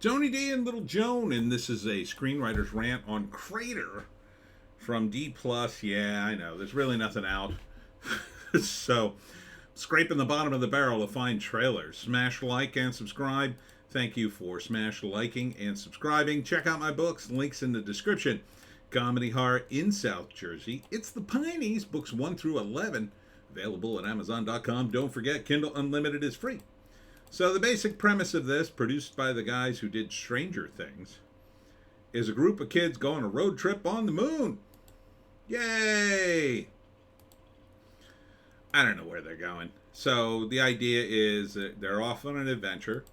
Tony D and Little Joan, and this is a screenwriter's rant on Crater from D+. Yeah, I know, there's really nothing out. So, scraping the bottom of the barrel to find trailers. Smash like and subscribe. Thank you for smash liking and subscribing. Check out my books, links in the description. Comedy horror in South Jersey. It's the Pineys, books 1 through 11. Available at Amazon.com. Don't forget, Kindle Unlimited is free. So the basic premise of this, produced by the guys who did Stranger Things, is a group of kids go on a road trip on the moon. Yay! I don't know where they're going. So the idea is that they're off on an adventure,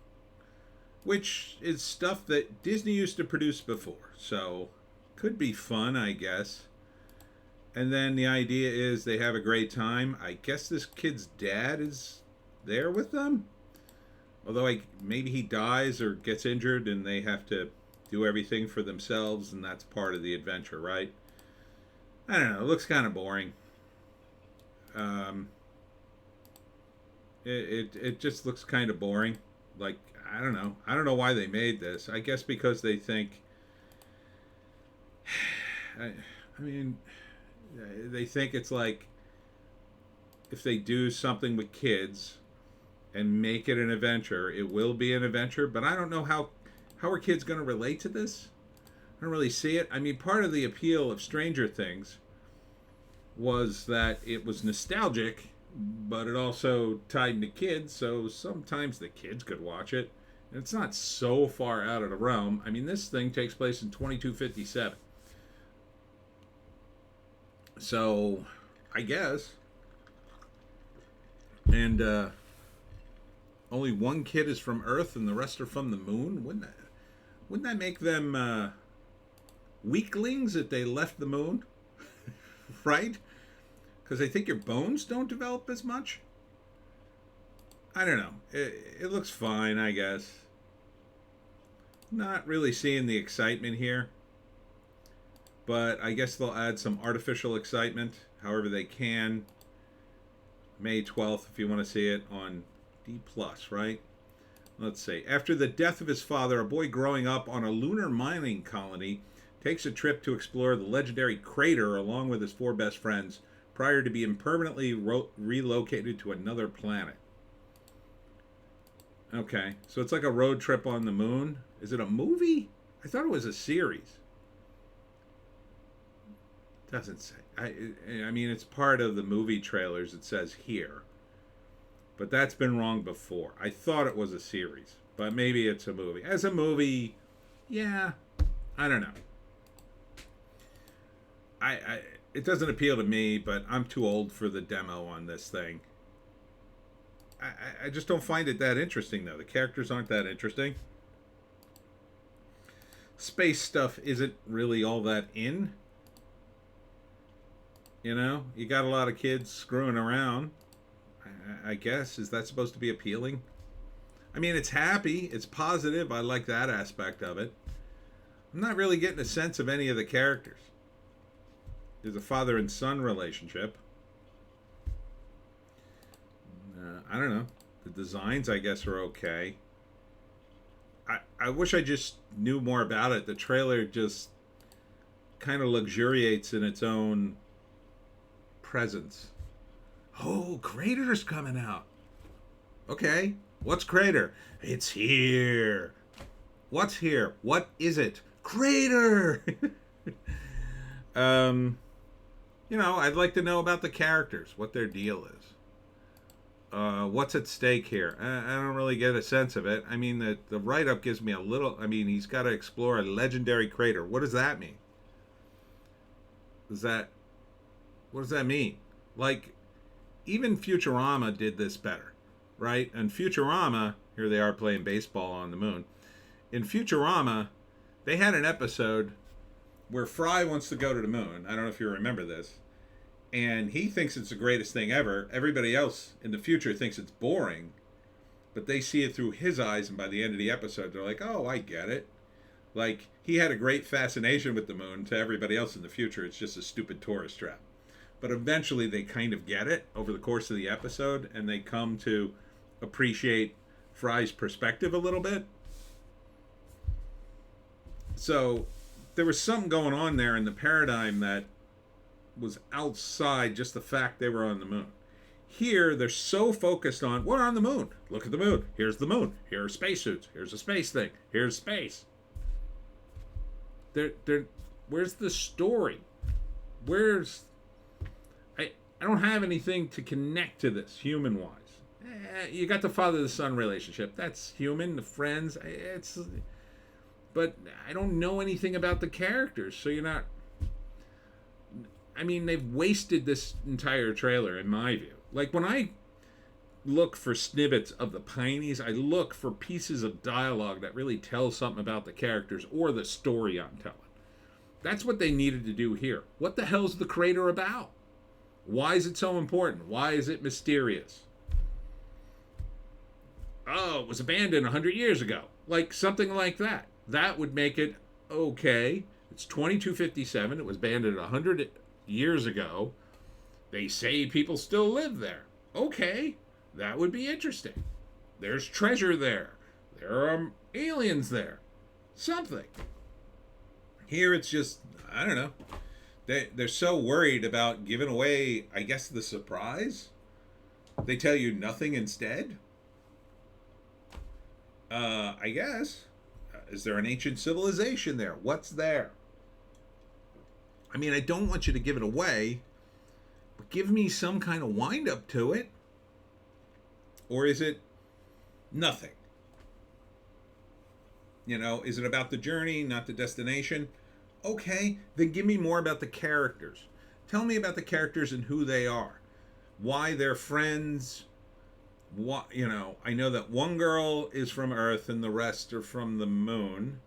which is stuff that Disney used to produce before. So could be fun, I guess. And then the idea is they have a great time. I guess this kid's dad is there with them. Although maybe he dies or gets injured and they have to do everything for themselves, and that's part of the adventure, right? I don't know. It looks kind of boring. It just looks kind of boring. Like, I don't know. I don't know why they made this. I guess because they think... I mean, they think it's like if they do something with kids and make it an adventure, it will be an adventure. But I don't know how are kids going to relate to this? I don't really see it. I mean, part of the appeal of Stranger Things was that it was nostalgic, but it also tied into kids, so sometimes the kids could watch it. And it's not so far out of the realm. I mean, this thing takes place in 2257. So, I guess. And, only one kid is from Earth and the rest are from the moon? Wouldn't that make them weaklings if they left the moon? Right? Because I think your bones don't develop as much. I don't know. It looks fine, I guess. Not really seeing the excitement here. But I guess they'll add some artificial excitement however they can. May 12th, if you want to see it, on D+, right? Let's see. After the death of his father, a boy growing up on a lunar mining colony takes a trip to explore the legendary crater along with his 4 best friends prior to being permanently relocated to another planet. Okay, so it's like a road trip on the moon. Is it a movie? I thought it was a series. Doesn't say. I mean, it's part of the movie trailers, it says here. But that's been wrong before. I thought it was a series, but maybe it's a movie. As a movie, yeah, I don't know. It doesn't appeal to me, but I'm too old for the demo on this thing. I just don't find it that interesting, though. The characters aren't that interesting. Space stuff isn't really all that in. You know, you got a lot of kids screwing around. I guess. Is that supposed to be appealing? I mean, it's happy. It's positive. I like that aspect of it. I'm not really getting a sense of any of the characters. There's a father and son relationship. I don't know. The designs, I guess, are okay. I wish I just knew more about it. The trailer just kind of luxuriates in its own presence. Oh, Crater's coming out. Okay. What's Crater? It's here. What's here? What is it? Crater! You know, I'd like to know about the characters, what their deal is. What's at stake here? I don't really get a sense of it. I mean, the write-up gives me a little... I mean, he's got to explore a legendary crater. What does that mean? What does that mean? Like, even Futurama did this better, right? And Futurama, here they are playing baseball on the moon. In Futurama, they had an episode where Fry wants to go to the moon. I don't know if you remember this. And he thinks it's the greatest thing ever. Everybody else in the future thinks it's boring. But they see it through his eyes, and by the end of the episode, they're like, oh, I get it. Like, he had a great fascination with the moon. To everybody else in the future, it's just a stupid tourist trap. But eventually they kind of get it over the course of the episode, and they come to appreciate Fry's perspective a little bit. So there was something going on there in the paradigm that was outside just the fact they were on the moon. Here, they're so focused on, we're on the moon. Look at the moon. Here's the moon. Here are spacesuits. Here's a space thing. Here's space. Where's the story? I don't have anything to connect to this human-wise. You got the father-to-son relationship. That's human. The friends. But I don't know anything about the characters, so you're not. I mean, they've wasted this entire trailer, in my view. Like, when I look for snippets of the Pineys, I look for pieces of dialogue that really tell something about the characters or the story I'm telling. That's what they needed to do here. What the hell's the crater about? Why is it so important? Why is it mysterious? Oh, it was abandoned 100 years ago. Like, something like that. That would make it okay. It's 2257. It was abandoned 100 years ago. They say people still live there. Okay, that would be interesting. There's treasure there. There are aliens there. Something. Here it's just, I don't know. They're so worried about giving away, I guess, the surprise. They tell you nothing instead. I guess. Is there an ancient civilization there? What's there? I mean, I don't want you to give it away, but give me some kind of wind up to it. Or is it nothing? You know, is it about the journey, not the destination? Okay, then give me more about the characters. Tell me about the characters and who they are. Why they're friends. What, you know, I know that one girl is from Earth and the rest are from the moon.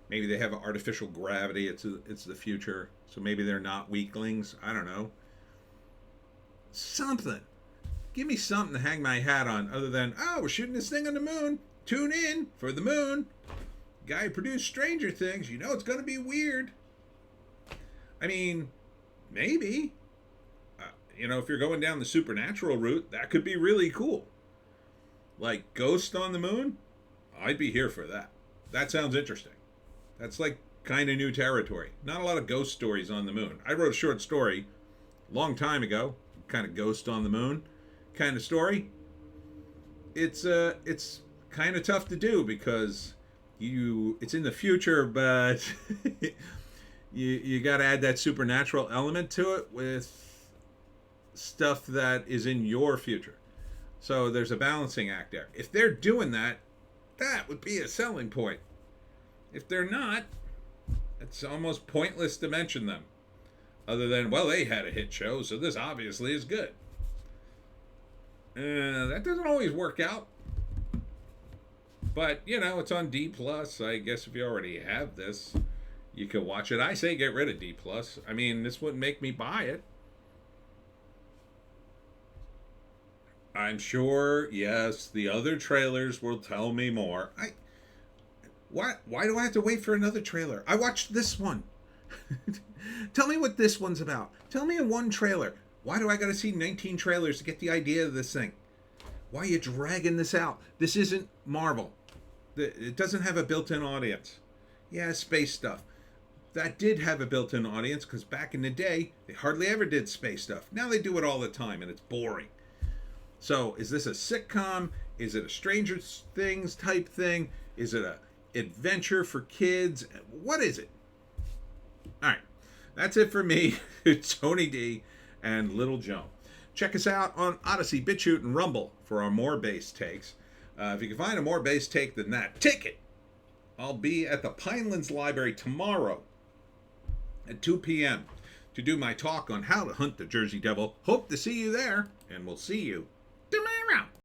Maybe they have artificial gravity. It's the future. So maybe they're not weaklings. I don't know. Something. Give me something to hang my hat on other than, oh, we're shooting this thing on the moon. Tune in for the moon. Guy who produced Stranger Things. You know it's going to be weird. I mean, maybe. You know, if you're going down the supernatural route, that could be really cool. Like Ghost on the Moon? I'd be here for that. That sounds interesting. That's like kind of new territory. Not a lot of ghost stories on the moon. I wrote a short story a long time ago, kind of Ghost on the Moon kind of story. It's kind of tough to do because it's in the future, but you got to add that supernatural element to it with stuff that is in your future. So there's a balancing act there. If they're doing that, that would be a selling point. If they're not, it's almost pointless to mention them. Other than, well, they had a hit show, so this obviously is good. That doesn't always work out. But, you know, it's on D+. I guess if you already have this, you can watch it. I say get rid of D+. I mean, this wouldn't make me buy it. I'm sure, yes, the other trailers will tell me more. Why do I have to wait for another trailer? I watched this one. Tell me what this one's about. Tell me in one trailer. Why do I got to see 19 trailers to get the idea of this thing? Why are you dragging this out? This isn't Marvel. It doesn't have a built-in audience. Yeah, space stuff. That did have a built-in audience because back in the day, they hardly ever did space stuff. Now they do it all the time and it's boring. So, is this a sitcom? Is it a Stranger Things type thing? Is it a adventure for kids? What is it? All right. That's it for me, Tony D and Little Joe. Check us out on Odysee, Bitchute, and Rumble for our more base takes. If you can find a more base take than that, take it. I'll be at the Pinelands Library tomorrow at 2 p.m. to do my talk on how to hunt the Jersey Devil. Hope to see you there, and we'll see you tomorrow.